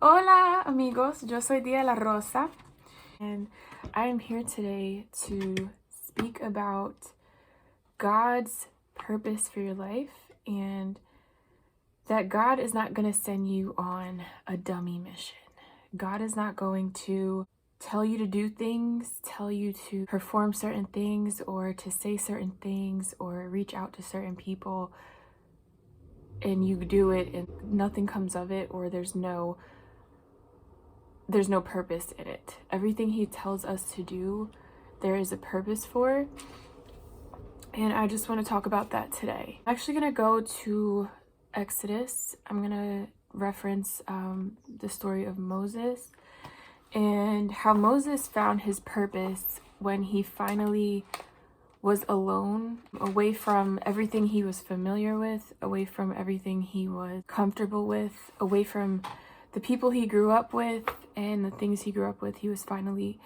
Hola amigos, yo soy Dia La Rosa, and I am here today to speak about God's purpose for your life and that God is not going to send you on a dummy mission. God is not going to tell you to do things, tell you to perform certain things, or to say certain things, or reach out to certain people, and you do it and nothing comes of it, or there's no purpose in it. Everything he tells us to do, there is a purpose for. And I just want to talk about that today. I'm actually going to go to Exodus. I'm going to reference the story of Moses and how Moses found his purpose when he finally was alone, away from everything he was familiar with, away from everything he was comfortable with, away from the people he grew up with and the things he grew up with. He was finally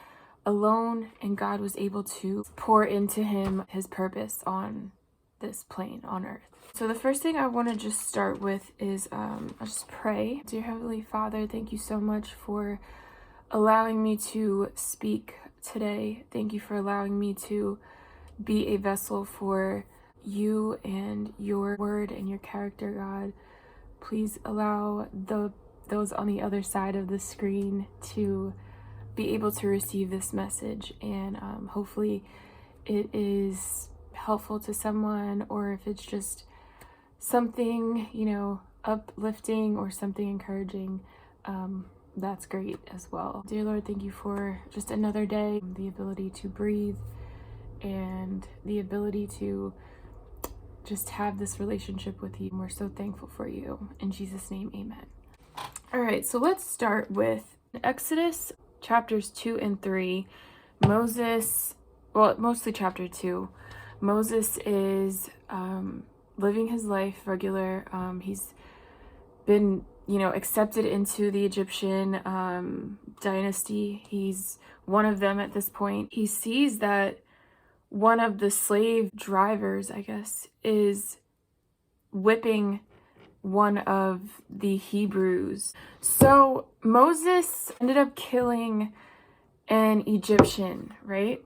alone, and God was able to pour into him his purpose on this plane on earth. So the first thing I want to just start with is I'll just pray. Dear Heavenly Father, thank you so much for allowing me to speak today. Thank you for allowing me to be a vessel for you and your word and your character, God. Please allow those on the other side of the screen to be able to receive this message, and hopefully it is helpful to someone, or if it's just something, uplifting or something encouraging, that's great as well. Dear Lord, thank you for just another day, the ability to breathe, and the ability to just have this relationship with you. We're so thankful for you. In Jesus' name, amen. All right, so let's start with Exodus chapters 2 and 3. Mostly chapter 2. Moses is living his life regular. He's been, accepted into the Egyptian dynasty. He's one of them at this point. He sees that one of the slave drivers, I guess, is whipping one of the Hebrews. So Moses ended up killing an Egyptian, right?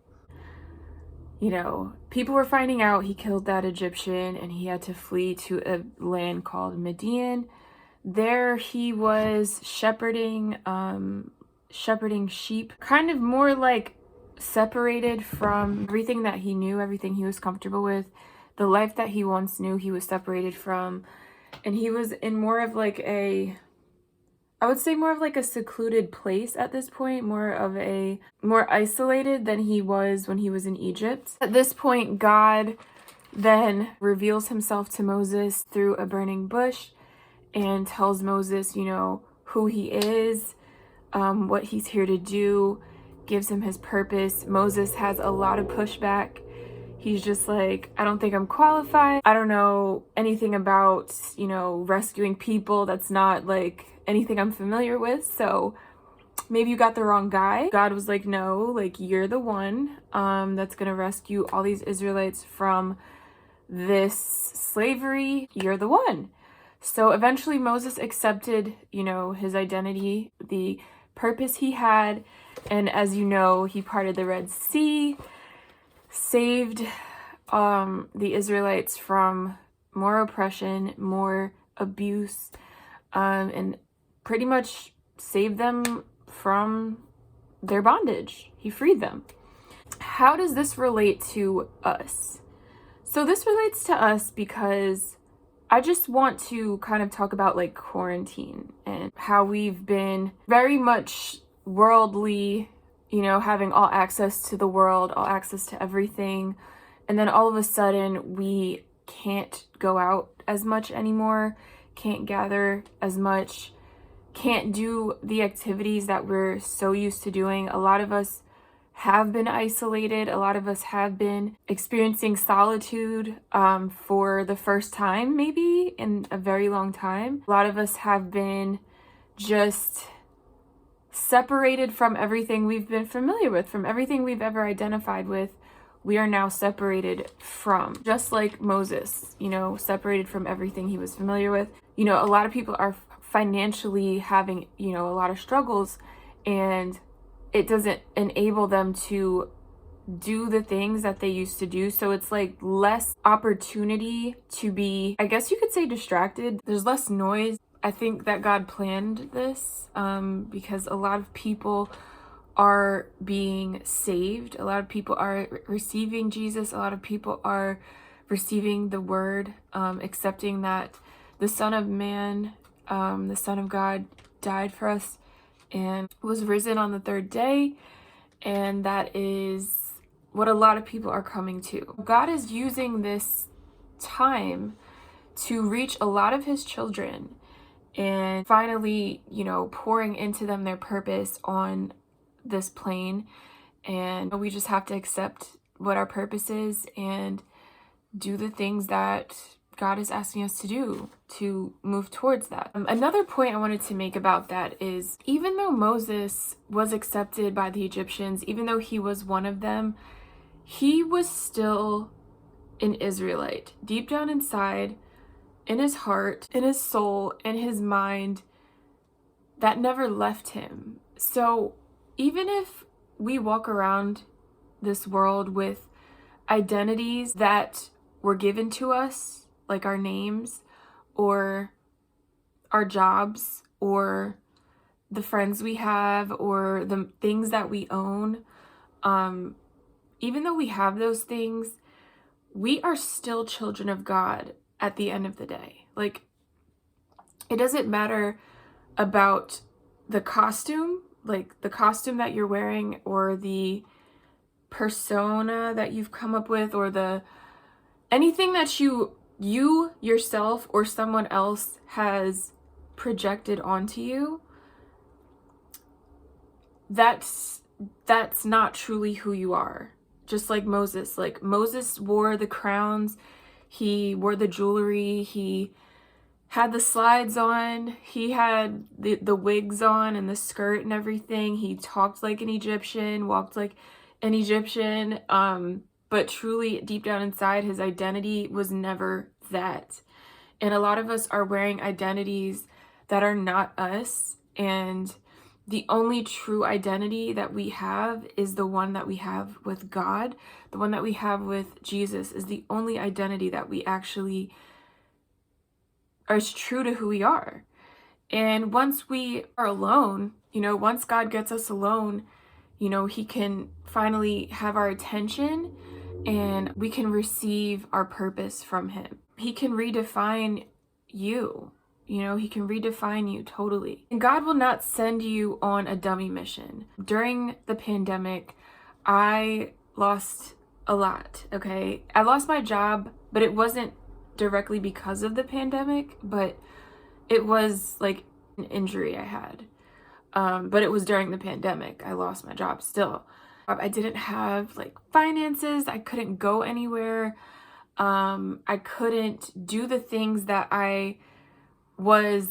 People were finding out he killed that Egyptian, and he had to flee to a land called Midian. There he was shepherding sheep, kind of more like separated from everything that he knew, everything he was comfortable with, the life that he once knew. He was separated from, and he was in more of like a secluded place at this point, more isolated than he was when he was in Egypt. At this point, God then reveals himself to Moses through a burning bush and tells Moses, who he is, what he's here to do, gives him his purpose. Moses has a lot of pushback. He's just like, I don't think I'm qualified. I don't know anything about, rescuing people. That's not like anything I'm familiar with. So maybe you got the wrong guy. God was like, no, like you're the one that's going to rescue all these Israelites from this slavery. You're the one. So eventually Moses accepted, his identity, the purpose he had. And as you know, he parted the Red Sea, saved the Israelites from more oppression, more abuse, and pretty much saved them from their bondage. He freed them. How does this relate to us? So this relates to us because I just want to kind of talk about like quarantine and how we've been very much worldly, having all access to the world, all access to everything. And then all of a sudden we can't go out as much anymore, can't gather as much, can't do the activities that we're so used to doing. A lot of us have been isolated. A lot of us have been experiencing solitude for the first time, maybe in a very long time. A lot of us have been just separated from everything we've been familiar with, from everything we've ever identified with. We are now separated from, just like Moses, separated from everything he was familiar with. A lot of people are financially having, you know, a lot of struggles, and it doesn't enable them to do the things that they used to do. So it's like less opportunity to be, I guess you could say, distracted. There's less noise. I think that God planned this because a lot of people are being saved. A lot of people are receiving Jesus. A lot of people are receiving the word, accepting that the Son of Man, the Son of God, died for us and was risen on the third day. And that is what a lot of people are coming to. God is using this time to reach a lot of his children and finally, you know, pouring into them their purpose on this plane. And we just have to accept what our purpose is and do the things that God is asking us to do to move towards that. Another point I wanted to make about that is, even though Moses was accepted by the Egyptians, even though he was one of them, he was still an Israelite. Deep down inside, in his heart, in his soul, in his mind, that never left him. So even if we walk around this world with identities that were given to us, like our names or our jobs or the friends we have or the things that we own, even though we have those things, we are still children of God at the end of the day. Like, it doesn't matter about the costume, like the costume that you're wearing or the persona that you've come up with or the anything that you yourself or someone else has projected onto you. That's not truly who you are. Just like Moses wore the crowns, he wore the jewelry, he had the slides on, he had the wigs on and the skirt and everything. He talked like an Egyptian, walked like an Egyptian, but truly deep down inside, his identity was never that. And a lot of us are wearing identities that are not us, and the only true identity that we have is the one that we have with God. The one that we have with Jesus is the only identity that we actually is true to who we are. And once we are alone, you know, once God gets us alone, you know, he can finally have our attention and we can receive our purpose from him. He can redefine you. You know, he can redefine you totally. And God will not send you on a dummy mission. During the pandemic, I lost a lot, okay? I lost my job, but it wasn't directly because of the pandemic, but it was like an injury I had. But it was during the pandemic. I lost my job still. I didn't have like finances. I couldn't go anywhere. I couldn't do the things that I was,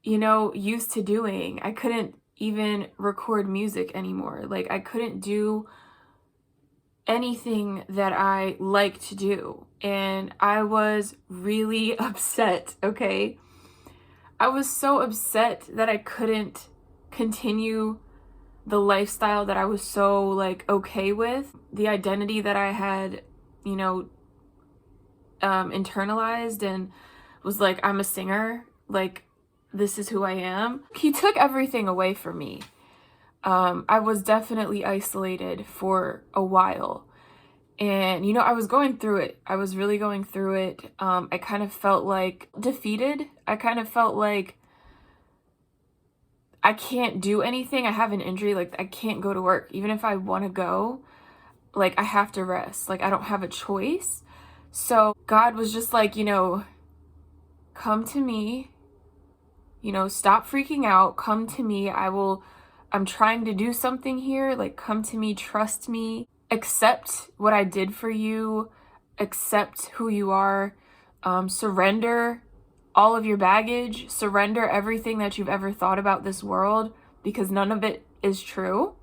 you know, used to doing. I couldn't even record music anymore. Like, I couldn't do anything that I like to do. And I was really upset, okay? I was so upset that I couldn't continue the lifestyle that I was so like okay with, the identity that I had, you know, internalized and was like, I'm a singer, like this is who I am. He took everything away from me. I was definitely isolated for a while. And, you know, I was going through it. I was really going through it. I kind of felt like defeated. I kind of felt like I can't do anything. I have an injury. Like, I can't go to work. Even if I want to go, like, I have to rest. Like, I don't have a choice. So God was just like, you know, come to me, you know, stop freaking out. Come to me. I'm trying to do something here. Like, come to me, trust me, accept what I did for you, accept who you are, surrender all of your baggage, surrender everything that you've ever thought about this world, because none of it is true.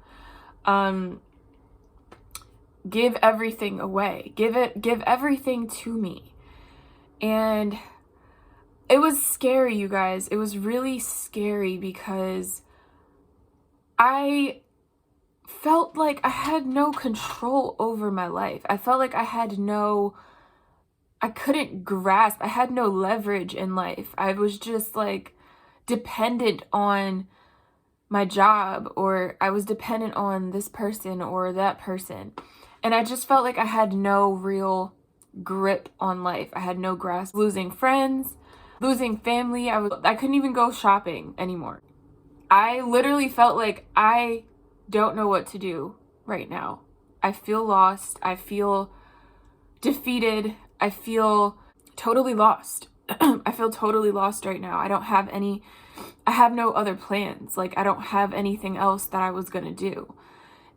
Give everything away. Give everything to me. And It was scary, you guys. It was really scary because I felt like I had no control over my life. I felt like I couldn't grasp, I had no leverage in life. I was just like dependent on my job, or I was dependent on this person or that person. And I just felt like I had no real grip on life. I had no grasp. Losing friends, losing family. I couldn't even go shopping anymore. I literally felt like I don't know what to do right now. I feel lost. I feel defeated. I feel totally lost. I feel totally lost right now. I have no other plans. Like, I don't have anything else that I was gonna do.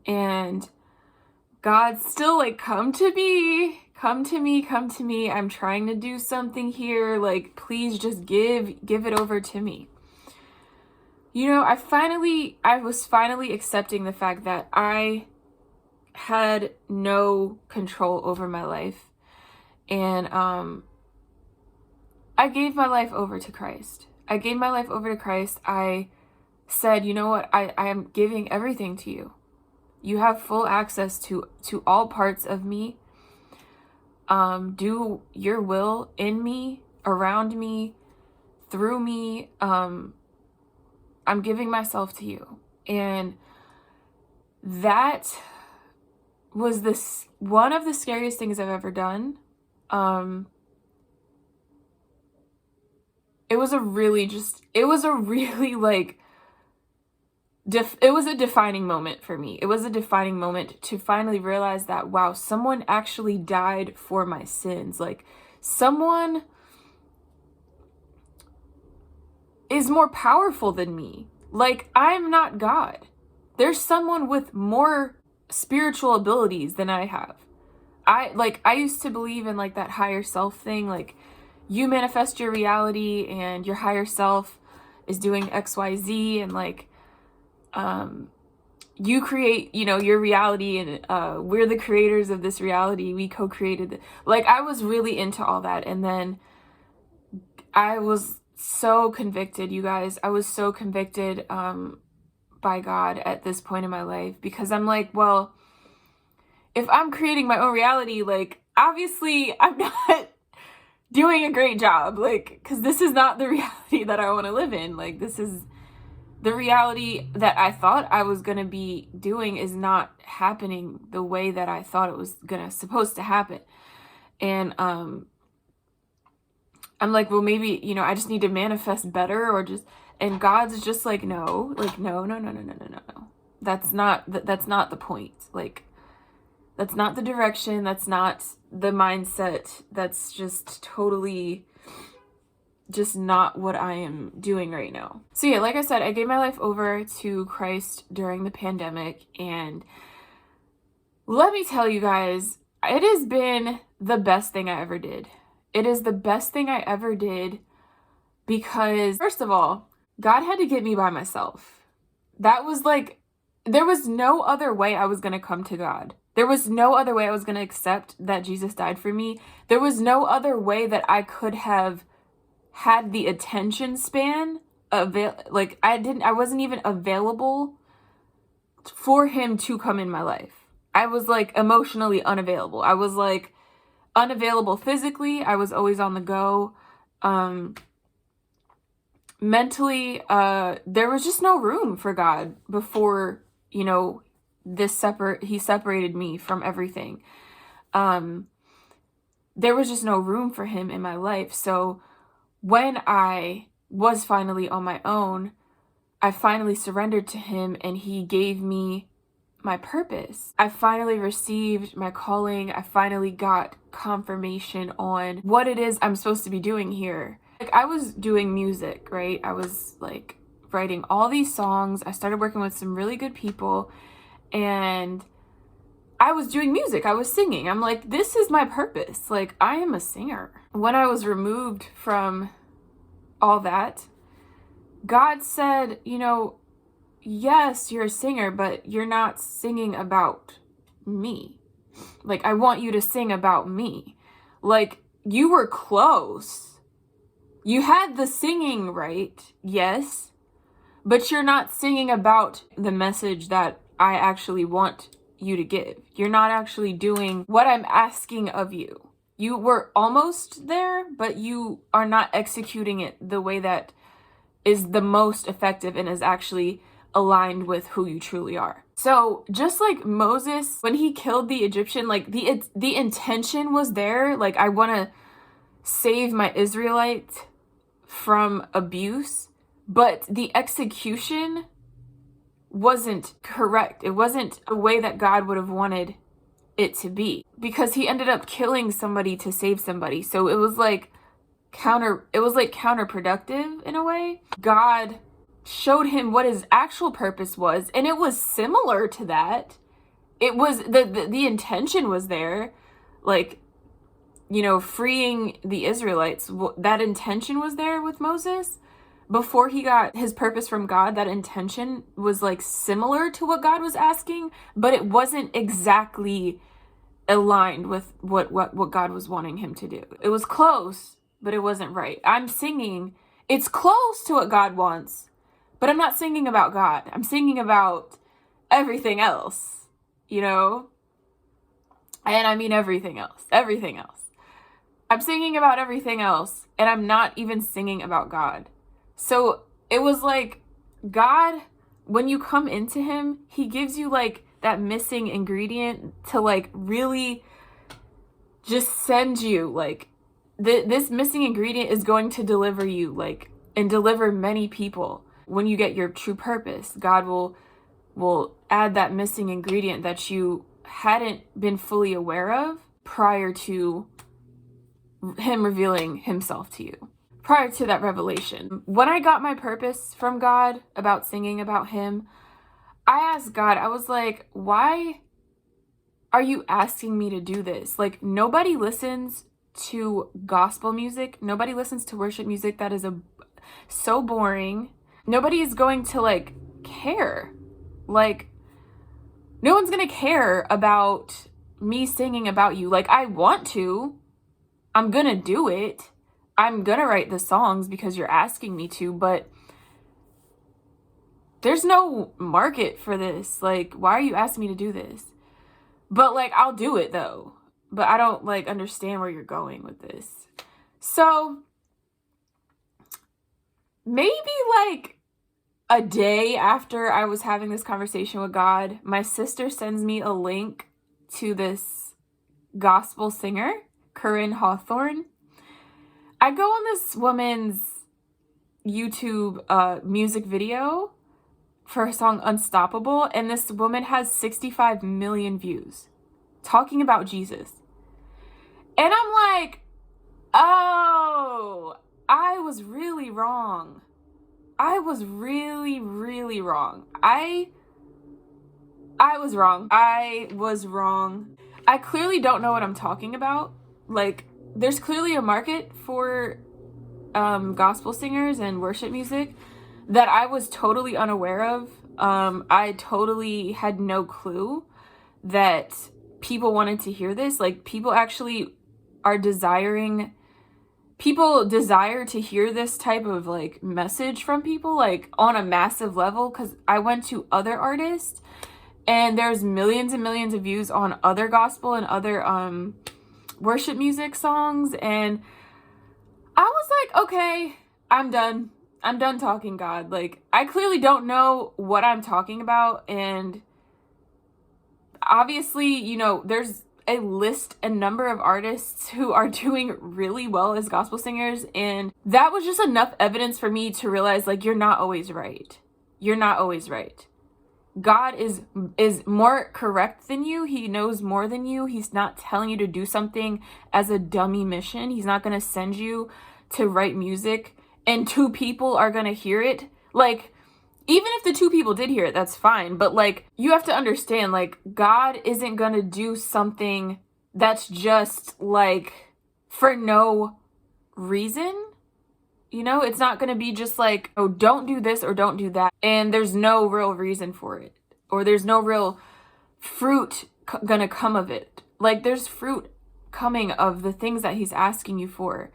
And God still, like, come to me, come to me, come to me. I'm trying to do something here. Like, please just give it over to me. You know, I was finally accepting the fact that I had no control over my life. And I gave my life over to Christ. I gave my life over to Christ. I said, you know what? I am giving everything to you. You have full access to all parts of me. Do your will in me, around me, through me. I'm giving myself to you. And that was one of the scariest things I've ever done. It was a really like, it was a defining moment for me. It was a defining moment to finally realize that, wow, someone actually died for my sins. Like, someone is more powerful than me. Like, I'm not God. There's someone with more spiritual abilities than I have. I used to believe in, like, that higher self thing. Like, you manifest your reality and your higher self is doing XYZ, and like, you create, you know, your reality, and we're the creators of this reality. We co-created it. Like, I was really into all that. And then I was so convicted, you guys. I was so convicted by God at this point in my life, because I'm like, well, if I'm creating my own reality, like, obviously I'm not doing a great job, like, because this is not the reality that I want to live in. Like, this is the reality that I thought I was going to be doing is not happening the way that I thought it was supposed to happen. And I'm like, well, maybe, you know, I just need to manifest better, and God's just like, no, like, no. That's not the point. Like, that's not the direction. That's not the mindset. That's just totally just not what I am doing right now. So yeah, like I said, I gave my life over to Christ during the pandemic, and let me tell you guys, it has been the best thing I ever did. It is the best thing I ever did, because first of all, God had to get me by myself. That was like, there was no other way I was going to come to God. There was no other way I was going to accept that Jesus died for me. There was no other way that I could have had the attention span like, I wasn't even available for him to come in my life. I was like emotionally unavailable. I was like unavailable physically. I was always on the go. Mentally, there was just no room for God before, you know, he separated me from everything. There was just no room for him in my life. So when I was finally on my own, I finally surrendered to him, and he gave me my purpose. I finally received my calling. I finally got confirmation on what it is I'm supposed to be doing here. Like, I was doing music, right? I was like writing all these songs. I started working with some really good people, and I was doing music. I was singing. I'm like, this is my purpose. Like, I am a singer. When I was removed from all that, God said, you know, yes, you're a singer, but you're not singing about me. Like, I want you to sing about me. Like, you were close. You had the singing right, yes, but you're not singing about the message that I actually want you to give. You're not actually doing what I'm asking of you. You were almost there, but you are not executing it the way that is the most effective and is actually aligned with who you truly are. So just like Moses, when he killed the Egyptian, like the intention was there. Like, I want to save my Israelites from abuse, but the execution wasn't correct. It wasn't a way that God would have wanted it to be, because he ended up killing somebody to save somebody. So it was like counterproductive in a way. God showed him what his actual purpose was, and it was similar to that. It was the intention was there, like, you know, freeing the Israelites. That intention was there with Moses. Before he got his purpose from God, that intention was like similar to what God was asking, but it wasn't exactly aligned with what God was wanting him to do. It was close, but it wasn't right. I'm singing, it's close to what God wants, but I'm not singing about God. I'm singing about everything else, you know? And I mean everything else. I'm singing about everything else, and I'm not even singing about God. So it was like, God, when you come into him, he gives you like that missing ingredient to like really just send you, like, this missing ingredient is going to deliver you, like, and deliver many people. When you get your true purpose, God will add that missing ingredient that you hadn't been fully aware of prior to him revealing himself to you. Prior to that revelation, when I got my purpose from God about singing about him, I asked God, I was like, why are you asking me to do this? Like, nobody listens to gospel music. Nobody listens to worship music. That is so boring. Nobody is going to like care. Like, no one's going to care about me singing about you. Like, I want to. I'm going to do it. I'm going to write the songs because you're asking me to, but there's no market for this. Like, why are you asking me to do this? But like, I'll do it though. But I don't like understand where you're going with this. So maybe like a day after I was having this conversation with God, my sister sends me a link to this gospel singer, Corinne Hawthorne. I go on this woman's YouTube music video for her song Unstoppable, and this woman has 65 million views talking about Jesus. And I'm like, oh, I was really wrong. I was really, really wrong. I was wrong. I was wrong. I clearly don't know what I'm talking about. Like, there's clearly a market for gospel singers and worship music that I was totally unaware of. I totally had no clue that people wanted to hear this. Like, people actually people desire to hear this type of like message from people, like on a massive level. Because I went to other artists and there's millions and millions of views on other gospel and other worship music songs, and I was like, okay, I'm done talking, God. Like, I clearly don't know what I'm talking about, and obviously, you know, there's a number of artists who are doing really well as gospel singers, and that was just enough evidence for me to realize, like, you're not always right. You're not always right. God is more correct than you. He knows more than you. He's not telling you to do something as a dummy mission. He's not going to send you to write music and two people are going to hear it. Like, even if the two people did hear it, that's fine. But like, you have to understand, like, God isn't going to do something that's just like for no reason. You know, it's not going to be just like, oh, don't do this or don't do that, and there's no real reason for it, or there's no real fruit gonna come of it. Like, there's fruit coming of the things that he's asking you for.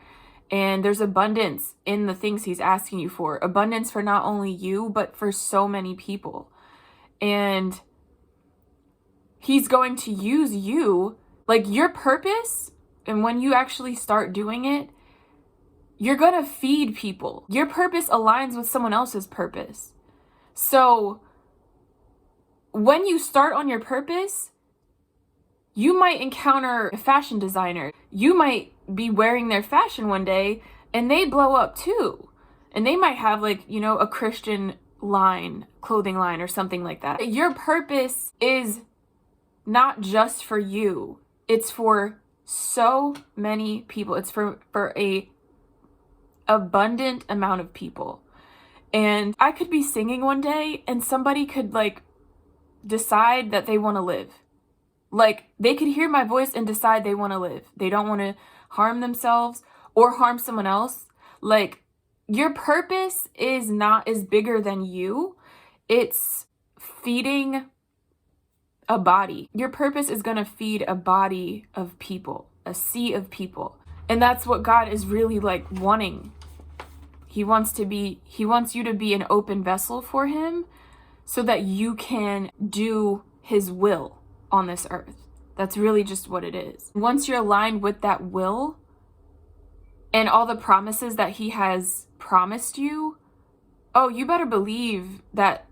And there's abundance in the things he's asking you for. Abundance for not only you, but for so many people. And he's going to use you, like your purpose. And when you actually start doing it, you're going to feed people. Your purpose aligns with someone else's purpose. So when you start on your purpose, you might encounter a fashion designer. You might be wearing their fashion one day and they blow up too. And they might have like, you know, a Christian line, clothing line or something like that. Your purpose is not just for you. It's for so many people. It's for a abundant amount of people. And I could be singing one day and somebody could like decide that they want to live. Like they could hear my voice and decide they want to live. They don't want to harm themselves or harm someone else. Like your purpose is bigger than you. It's feeding a body. Your purpose is going to feed a body of people, a sea of people. And that's what God is really like wanting. He wants you to be an open vessel for him so that you can do his will on this earth. That's really just what it is. Once you're aligned with that will and all the promises that he has promised you, oh, you better believe that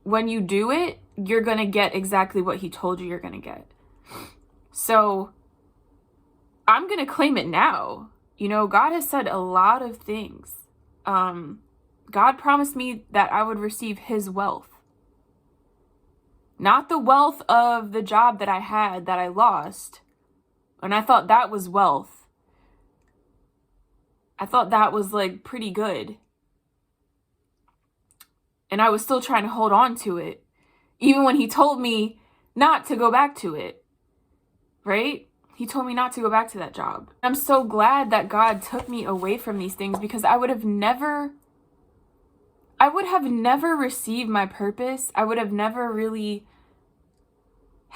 when you do it, you're going to get exactly what he told you you're going to get. So I'm going to claim it now. You know, God has said a lot of things. God promised me that I would receive his wealth. Not the wealth of the job that I had that I lost. And I thought that was wealth. I thought that was like pretty good. And I was still trying to hold on to it. Even when he told me not to go back to it. Right? He told me not to go back to that job. I'm so glad that God took me away from these things because I would have never received my purpose. I would have never really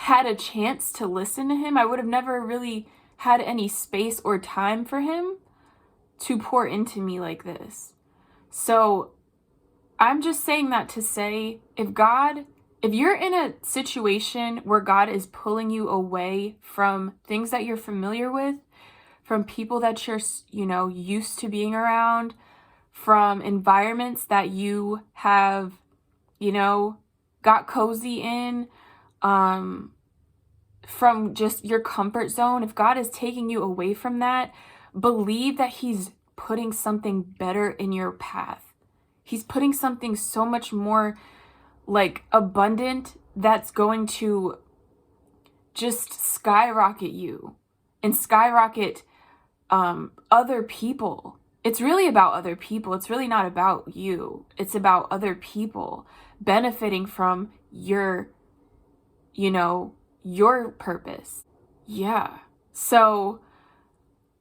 had a chance to listen to him. I would have never really had any space or time for him to pour into me like this. So I'm just saying that to say, if you're in a situation where God is pulling you away from things that you're familiar with, from people that you're, you know, used to being around, from environments that you have, you know, got cozy in, from just your comfort zone, if God is taking you away from that, believe that he's putting something better in your path. He's putting something so much more like abundant that's going to just skyrocket you and skyrocket other people. It's really about other people. It's really not about you. It's about other people benefiting from your, you know, your purpose. Yeah. So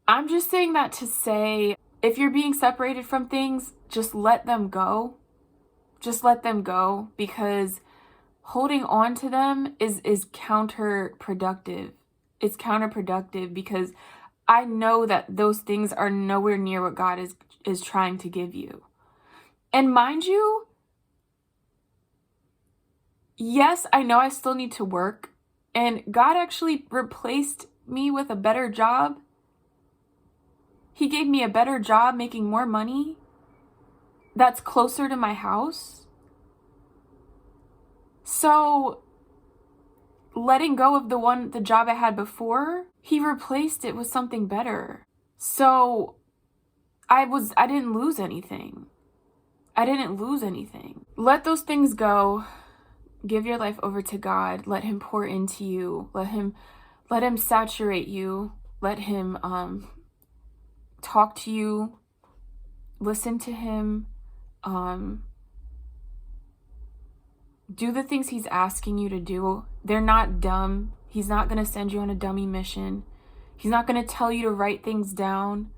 I'm just saying that to say, if you're being separated from things, just let them go. Just let them go, because holding on to them is counterproductive. It's counterproductive because I know that those things are nowhere near what God is trying to give you. And mind you, yes, I know I still need to work, and God actually replaced me with a better job. He gave me a better job making more money that's closer to my house. So letting go of the job I had before, he replaced it with something better. So I didn't lose anything. I didn't lose anything. Let those things go. Give your life over to God. Let him pour into you. Let him saturate you. Let him talk to you. Listen to him. Do the things he's asking you to do. They're not dumb. He's not going to send you on a dummy mission. He's not going to tell you to write things down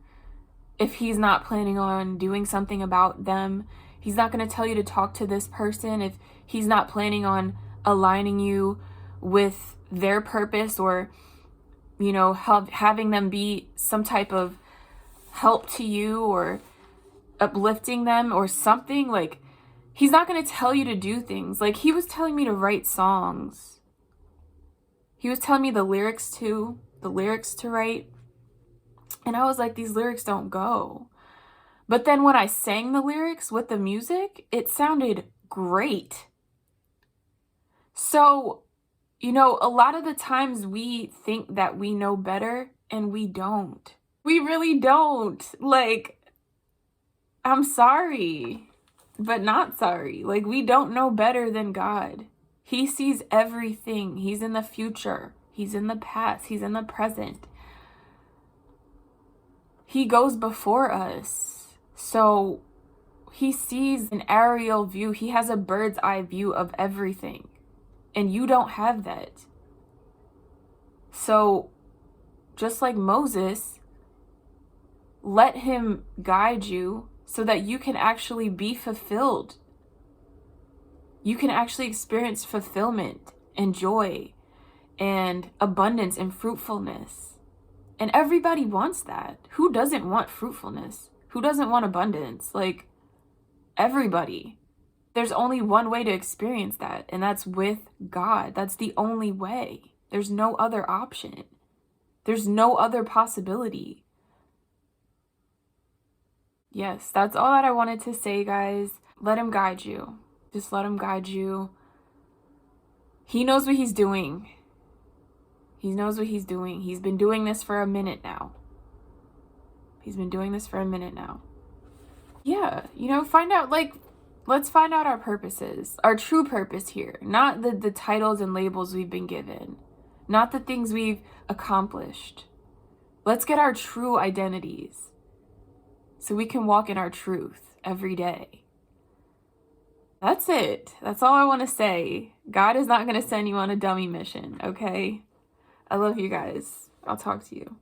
if he's not planning on doing something about them. He's not going to tell you to talk to this person if he's not planning on aligning you with their purpose, or, you know, having them be some type of help to you or uplifting them or something. Like, he's not going to tell you to do things. Like, he was telling me to write songs. He was telling me the lyrics to write. And I was like, these lyrics don't go. But then when I sang the lyrics with the music, it sounded great. So, you know, a lot of the times we think that we know better and we don't. We really don't. Like, I'm sorry, but not sorry. Like, we don't know better than God. He sees everything. He's in the future. He's in the past. He's in the present. He goes before us. So he sees an aerial view. He has a bird's eye view of everything. And you don't have that. So just like Moses, let him guide you so that you can actually be fulfilled. You can actually experience fulfillment and joy and abundance and fruitfulness. And everybody wants that. Who doesn't want fruitfulness? Who doesn't want abundance? Like, everybody. There's only one way to experience that, and that's with God. That's the only way. There's no other option. There's no other possibility. Yes, that's all that I wanted to say, guys. Let him guide you. Just let him guide you. He knows what he's doing. He knows what he's doing. He's been doing this for a minute now. Yeah, you know, find out, like, let's find out our purposes, our true purpose here. Not the titles and labels we've been given. Not the things we've accomplished. Let's get our true identities so we can walk in our truth every day. That's it. That's all I want to say. God is not going to send you on a dummy mission, okay? I love you guys. I'll talk to you.